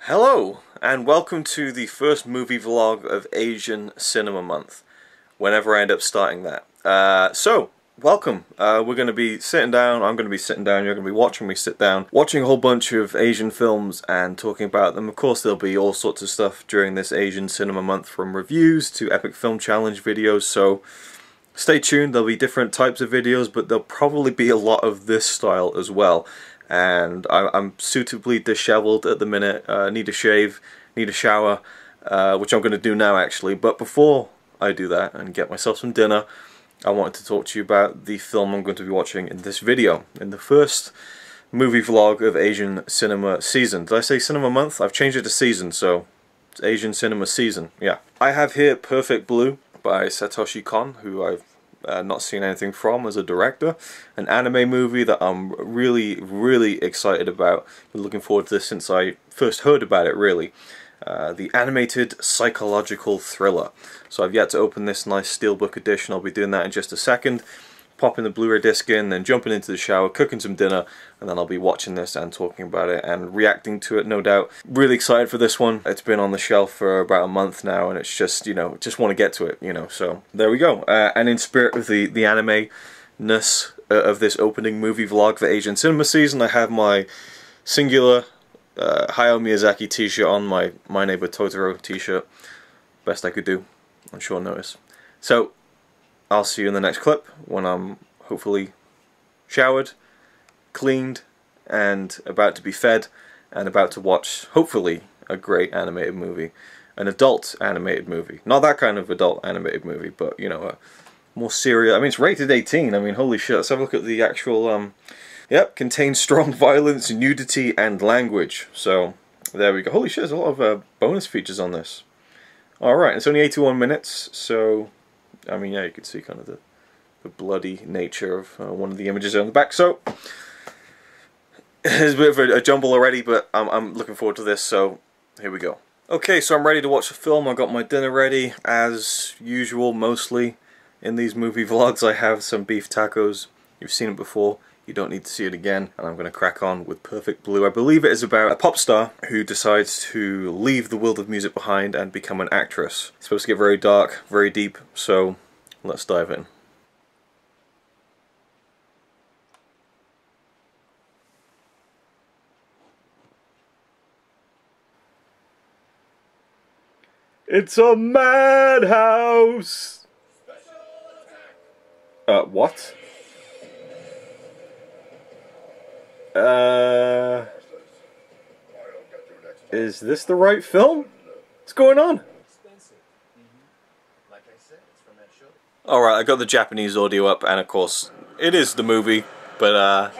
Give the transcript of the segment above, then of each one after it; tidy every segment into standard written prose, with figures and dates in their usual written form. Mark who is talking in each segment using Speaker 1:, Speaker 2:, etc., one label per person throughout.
Speaker 1: Hello, and welcome to the first movie vlog of Asian Cinema Month, whenever I end up starting that. Welcome. We're going to be sitting down, I'm going to be sitting down, you're going to be watching me sit down, watching a whole bunch of Asian films and talking about them. Of course, there'll be all sorts of stuff during this Asian Cinema Month, from reviews to Epic Film Challenge videos, so stay tuned. There'll be different types of videos, but there'll probably be a lot of this style as well. And I'm suitably disheveled at the minute, need a shave, need a shower, which I'm going to do now actually. But before I do that and get myself some dinner, I wanted to talk to you about the film I'm going to be watching in this video, in the first movie vlog of Asian Cinema Season. Did I say Cinema Month? I've changed it to Season, so it's Asian Cinema Season, yeah. I have here Perfect Blue by Satoshi Kon, who I've not seen anything from as a director. An anime movie that I'm really excited about. Been looking forward to this since I first heard about it, really. The animated psychological thriller. So I've yet to open this nice steelbook edition. I'll be doing that in just a second. Popping the Blu-ray disc in, then jumping into the shower, cooking some dinner, and then I'll be watching this and talking about it and reacting to it, no doubt. Really excited for this one. It's been on the shelf for about a month now, and it's just, you know, just want to get to it, you know, so there we go. And in spirit of the anime-ness of this opening movie vlog for Asian Cinema Season, I have my singular Hayao Miyazaki t-shirt on, my Neighbor Totoro t-shirt. Best I could do on short notice. So I'll see you in the next clip when I'm hopefully showered, cleaned, and about to be fed, and about to watch, hopefully, a great animated movie. An adult animated movie. Not that kind of adult animated movie, but, you know, a more serious. I mean, it's rated 18. I mean, holy shit. Let's have a look at the actual, yep, contains strong violence, nudity, and language. So, there we go. Holy shit, there's a lot of bonus features on this. Alright, it's only 81 minutes, so I mean, yeah, you can see kind of the bloody nature of one of the images on the back. So, there's a bit of a jumble already, but I'm looking forward to this, so here we go. Okay, so I'm ready to watch the film. I got my dinner ready, as usual, mostly. In these movie vlogs, I have some beef tacos. You've seen it before. You don't need to see it again, and I'm going to crack on with Perfect Blue. I believe it is about a pop star who decides to leave the world of music behind and become an actress. It's supposed to get very dark, very deep, so let's dive in. It's a madhouse! What? Is this the right film? What's going on? Alright, I got the Japanese audio up, and of course, it is the movie, but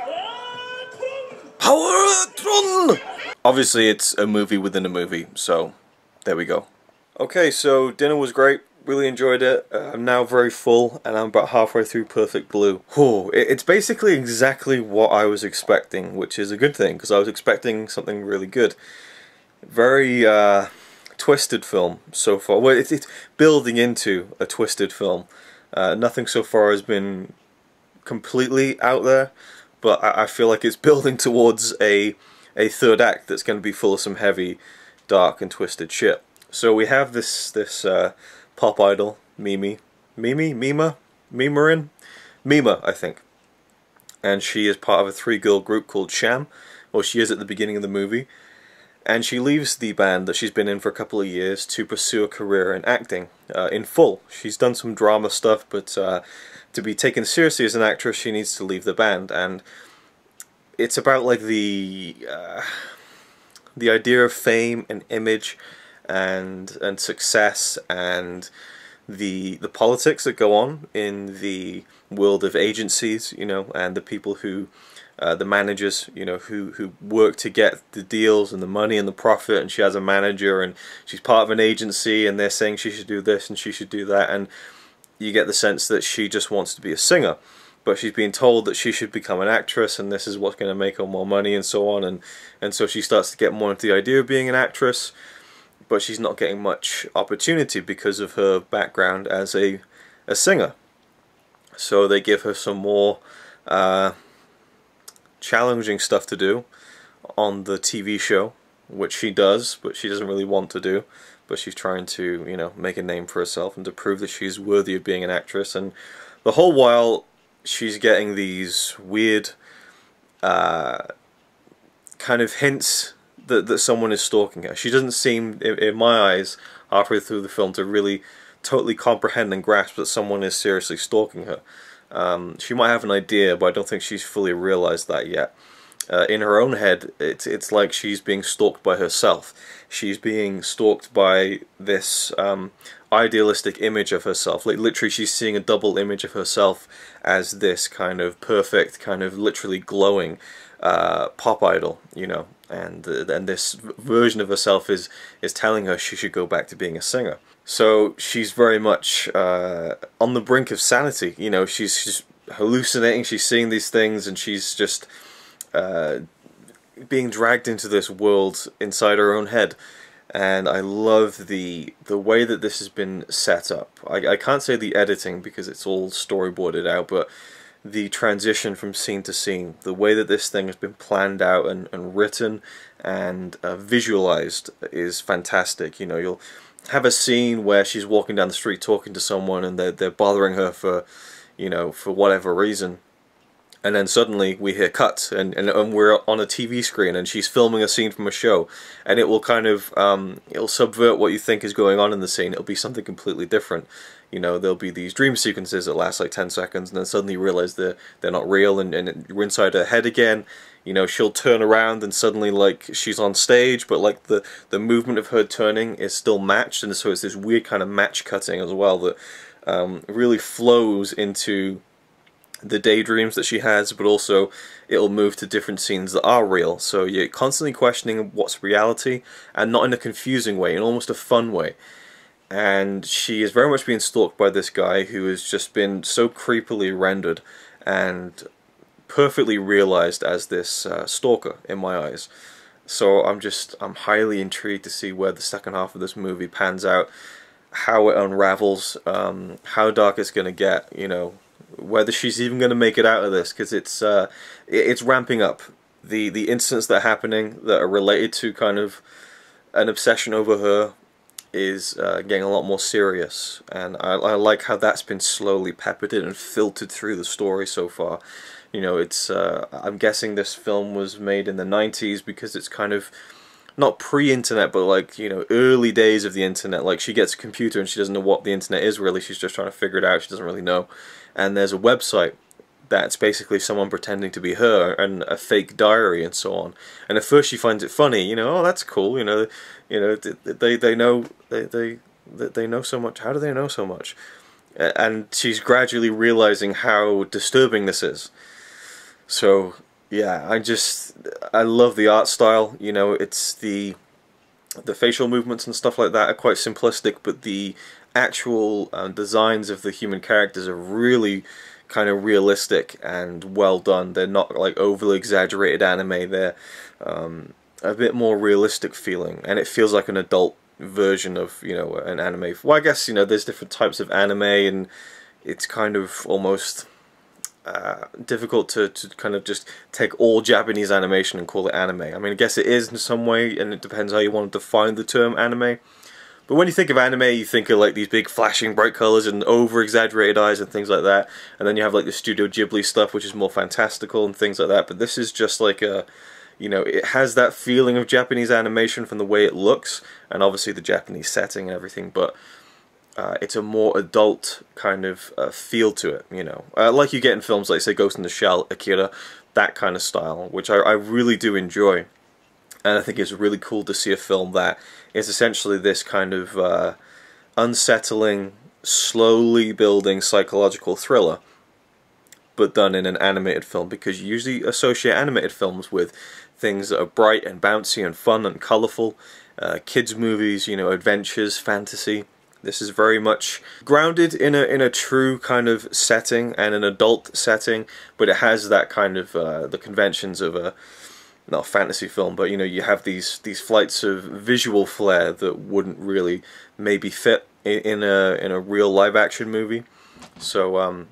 Speaker 1: Power-tron! Obviously, it's a movie within a movie, so there we go. Okay, so dinner was great. Really enjoyed it. I'm now very full, and I'm about halfway through Perfect Blue. Whew, it's basically exactly what I was expecting, which is a good thing, because I was expecting something really good. Very twisted film so far. Well, it's building into a twisted film. Nothing so far has been completely out there, but I feel like it's building towards a third act that's going to be full of some heavy, dark, and twisted shit. So we have this pop idol, Mima, I think. And she is part of a three-girl group called Sham, or she is at the beginning of the movie. And she leaves the band that she's been in for a couple of years to pursue a career in acting, in full. She's done some drama stuff, but to be taken seriously as an actress, she needs to leave the band. And it's about like the idea of fame and image and success, and the politics that go on in the world of agencies, you know, and the people who, the managers, you know, who work to get the deals and the money and the profit. And she has a manager, and she's part of an agency, and they're saying she should do this and she should do that, and you get the sense that she just wants to be a singer, but she's being told that she should become an actress, and this is what's going to make her more money, and so on. And so she starts to get more into the idea of being an actress, but she's not getting much opportunity because of her background as a singer. So they give her some more challenging stuff to do on the TV show, which she does, but she doesn't really want to do. But she's trying to, you know, make a name for herself and to prove that she's worthy of being an actress. And the whole while, she's getting these weird kind of hints that someone is stalking her. She doesn't seem, in my eyes, halfway through the film, to really totally comprehend and grasp that someone is seriously stalking her. She might have an idea, but I don't think she's fully realized that yet. In her own head, it's like she's being stalked by herself. She's being stalked by this idealistic image of herself. Like, literally, she's seeing a double image of herself as this kind of perfect, kind of literally glowing pop idol, you know. And this version of herself is telling her she should go back to being a singer. So she's very much on the brink of sanity. You know, she's hallucinating. She's seeing these things, and she's just being dragged into this world inside her own head. And I love the way that this has been set up. I can't say the editing because it's all storyboarded out, but the transition from scene to scene, the way that this thing has been planned out and written and visualized is fantastic. You know, you'll have a scene where she's walking down the street talking to someone, and they're bothering her for, you know, for whatever reason. And then suddenly we hear cuts, and we're on a TV screen, and she's filming a scene from a show, and it will kind of, it'll subvert what you think is going on in the scene. It'll be something completely different. You know, there'll be these dream sequences that last like 10 seconds, and then suddenly you realize they're not real, and you're inside her head again. You know, she'll turn around, and suddenly, like, she's on stage, but, like, the movement of her turning is still matched, and so it's this weird kind of match cutting as well that really flows into the daydreams that she has, but also it'll move to different scenes that are real. So you're constantly questioning what's reality, and not in a confusing way, in almost a fun way. And she is very much being stalked by this guy who has just been so creepily rendered and perfectly realized as this stalker in my eyes. So I'm highly intrigued to see where the second half of this movie pans out, how it unravels, how dark it's going to get, you know, whether she's even going to make it out of this, because it's ramping up. The incidents that are happening that are related to kind of an obsession over her is getting a lot more serious, and I like how that's been slowly peppered in and filtered through the story so far. You know, it's I'm guessing this film was made in the 90s because it's kind of not pre-internet, but like, you know, early days of the internet. Like, she gets a computer and she doesn't know what the internet is really. She's just trying to figure it out. She doesn't really know. And there's a website that's basically someone pretending to be her, and a fake diary and so on. And at first she finds it funny, you know, oh, that's cool, you know, they know so much. How do they know so much? And she's gradually realizing how disturbing this is. So yeah, I love the art style. You know, it's the facial movements and stuff like that are quite simplistic, but the actual designs of the human characters are really kind of realistic and well done. They're not like overly exaggerated anime. They're a bit more realistic feeling, and it feels like an adult version of, you know, an anime. Well, I guess, you know, there's different types of anime, and it's kind of almost difficult to kind of just take all Japanese animation and call it anime. I mean, I guess it is in some way, and it depends how you want to define the term anime. But when you think of anime, you think of like these big flashing bright colors and over-exaggerated eyes and things like that. And then you have like the Studio Ghibli stuff, which is more fantastical and things like that. But this is just like a, you know, it has that feeling of Japanese animation from the way it looks, and obviously the Japanese setting and everything. But it's a more adult kind of feel to it, you know. Like you get in films like, say, Ghost in the Shell, Akira, that kind of style, which I really do enjoy. And I think it's really cool to see a film that is essentially this kind of unsettling, slowly building psychological thriller, but done in an animated film, because you usually associate animated films with things that are bright and bouncy and fun and colourful, kids movies, you know, adventures, fantasy. This is very much grounded in a true kind of setting and an adult setting, but it has that kind of the conventions of a, not a fantasy film, but, you know, you have these flights of visual flair that wouldn't really maybe fit in a real live action movie. So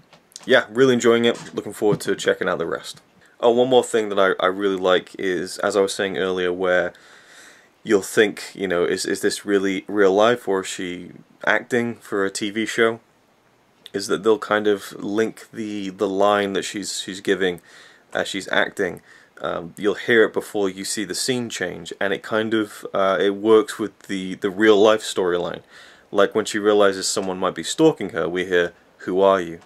Speaker 1: yeah, really enjoying it. Looking forward to checking out the rest. Oh, one more thing that I really like is, as I was saying earlier, where you'll think, you know, is this really real life, or is she acting for a TV show? Is that they'll kind of link the line that she's giving as she's acting. You'll hear it before you see the scene change, and it kind of it works with the real life storyline. Like when she realizes someone might be stalking her, we hear, "Who are you?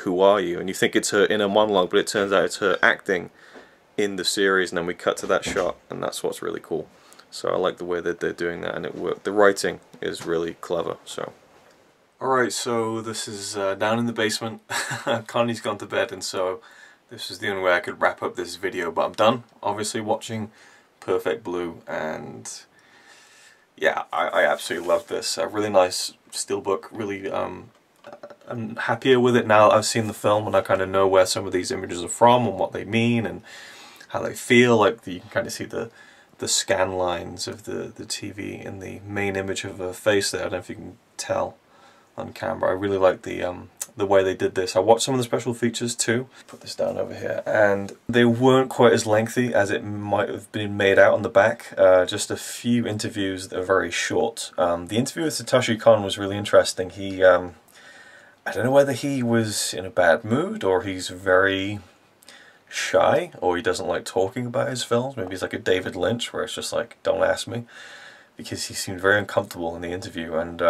Speaker 1: Who are you?" And you think it's her inner monologue, but it turns out it's her acting in the series, and then we cut to that shot, and that's what's really cool. So I like the way that they're doing that, and it worked. The writing is really clever. So. Alright, so this is down in the basement. Connie's gone to bed, and so this is the only way I could wrap up this video, but I'm done, obviously, watching Perfect Blue, and yeah, I absolutely love this. A really nice steelbook, really, I'm happier with it now that I've seen the film, and I kind of know where some of these images are from, and what they mean, and how they feel. Like, you can kind of see the scan lines of the TV in the main image of her face there. I don't know if you can tell on camera. I really like the way they did this. I watched some of the special features too. Put this down over here, and they weren't quite as lengthy as it might have been made out on the back. Just a few interviews that are very short. The interview with Satoshi Kon was really interesting. He, I don't know whether he was in a bad mood, or he's very shy, or he doesn't like talking about his films. Maybe he's like a David Lynch, where it's just like, don't ask me, because he seemed very uncomfortable in the interview, and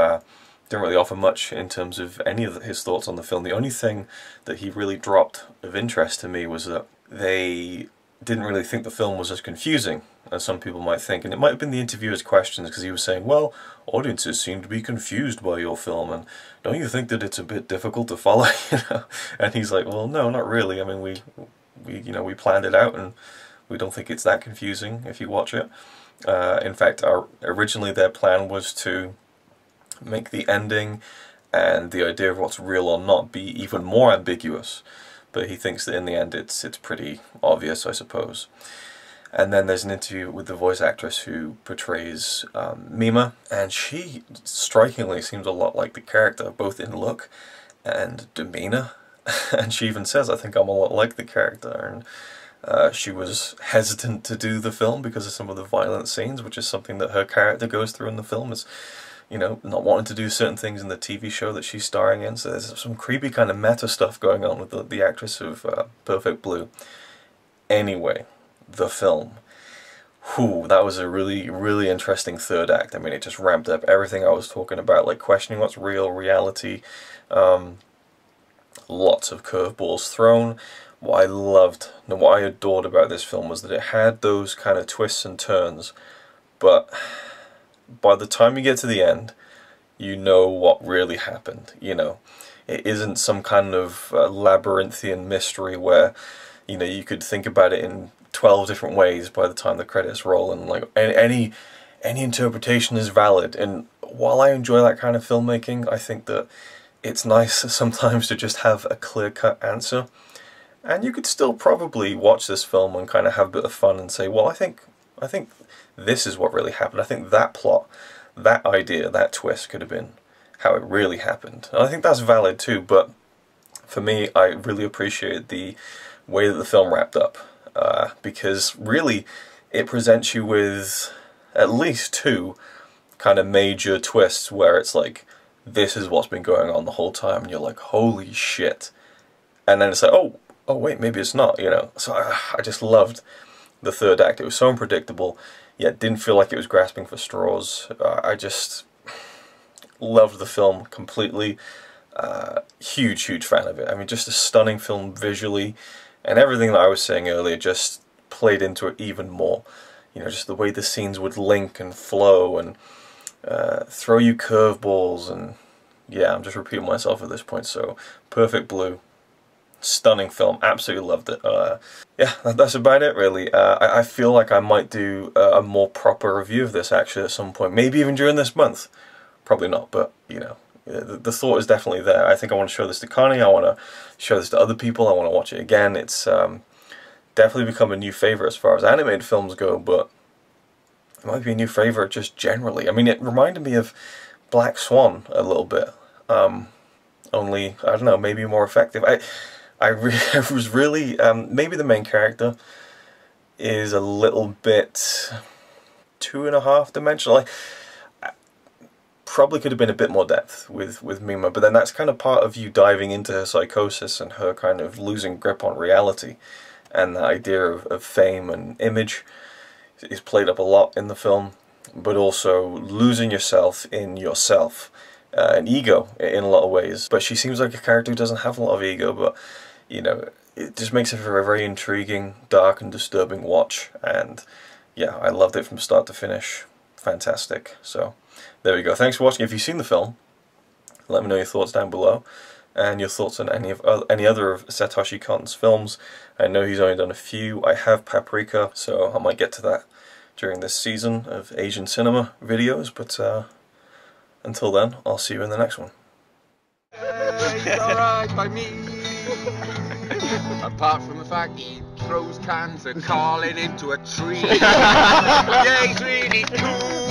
Speaker 1: didn't really offer much in terms of any of his thoughts on the film. The only thing that he really dropped of interest to me was that they didn't really think the film was as confusing as some people might think. And it might have been the interviewer's questions, because he was saying, well, audiences seem to be confused by your film, and don't you think that it's a bit difficult to follow? You know? And he's like, well, no, not really. I mean, we planned it out, and we don't think it's that confusing if you watch it. In fact, originally their plan was to make the ending and the idea of what's real or not be even more ambiguous, but he thinks that in the end it's pretty obvious, I suppose. And then there's an interview with the voice actress who portrays Mima, and she strikingly seems a lot like the character, both in look and demeanor. And she even says, I think I'm a lot like the character. And she was hesitant to do the film because of some of the violent scenes, which is something that her character goes through in the film, is, you know, not wanting to do certain things in the TV show that she's starring in. So there's some creepy kind of meta stuff going on with the actress of Perfect Blue. Anyway, the film. Whew, that was a really, really interesting third act. I mean, it just ramped up everything I was talking about, like questioning what's real, reality. Lots of curveballs thrown. What I loved, and what I adored about this film was that it had those kind of twists and turns, but by the time you get to the end, you know what really happened. You know, it isn't some kind of labyrinthian mystery where, you know, you could think about it in 12 different ways by the time the credits roll, and like any interpretation is valid. And while I enjoy that kind of filmmaking, I think that it's nice sometimes to just have a clear-cut answer. And you could still probably watch this film and kind of have a bit of fun and say, well, I think this is what really happened. I think that plot, that idea, that twist could have been how it really happened. And I think that's valid too, but for me, I really appreciate the way that the film wrapped up, because really it presents you with at least two kind of major twists where it's like, this is what's been going on the whole time, and you're like, holy shit. And then it's like, oh wait, maybe it's not, you know. So I just loved the third act. It was so unpredictable, yet didn't feel like it was grasping for straws. I just loved the film completely. Huge fan of it. I mean, just a stunning film visually, and everything that I was saying earlier just played into it even more. You know, just the way the scenes would link and flow and throw you curveballs, and yeah, I'm just repeating myself at this point. So, Perfect Blue, stunning film, absolutely loved it. Yeah, that's about it really. I feel like I might do a more proper review of this actually at some point, maybe even during this month. Probably not, but you know, the thought is definitely there. I think I want to show this to Connie, I want to show this to other people, I want to watch it again. It's definitely become a new favourite as far as animated films go, but it might be a new favourite just generally. I mean, it reminded me of Black Swan a little bit, only, I don't know, maybe more effective. I was really, maybe the main character is a little bit 2.5 dimensional. Probably could have been a bit more depth with Mima, but then that's kind of part of you diving into her psychosis and her kind of losing grip on reality, and the idea of fame and image is played up a lot in the film, but also losing yourself in yourself, an ego in a lot of ways. But she seems like a character who doesn't have a lot of ego, but you know, it just makes it for a very intriguing, dark and disturbing watch, and yeah, I loved it from start to finish. Fantastic. So there we go. Thanks for watching. If you've seen the film, let me know your thoughts down below, and your thoughts on any other of Satoshi Kon's films. I know he's only done a few. I have Paprika, so I might get to that during this season of Asian cinema videos, but until then, I'll see you in the next one.
Speaker 2: It's alright by me. Apart from the fact he throws cans of Carlin into a tree. Yeah, he's really cool.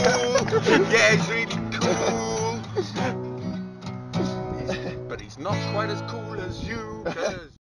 Speaker 2: Yeah, he's really cool. But he's not quite as cool as you.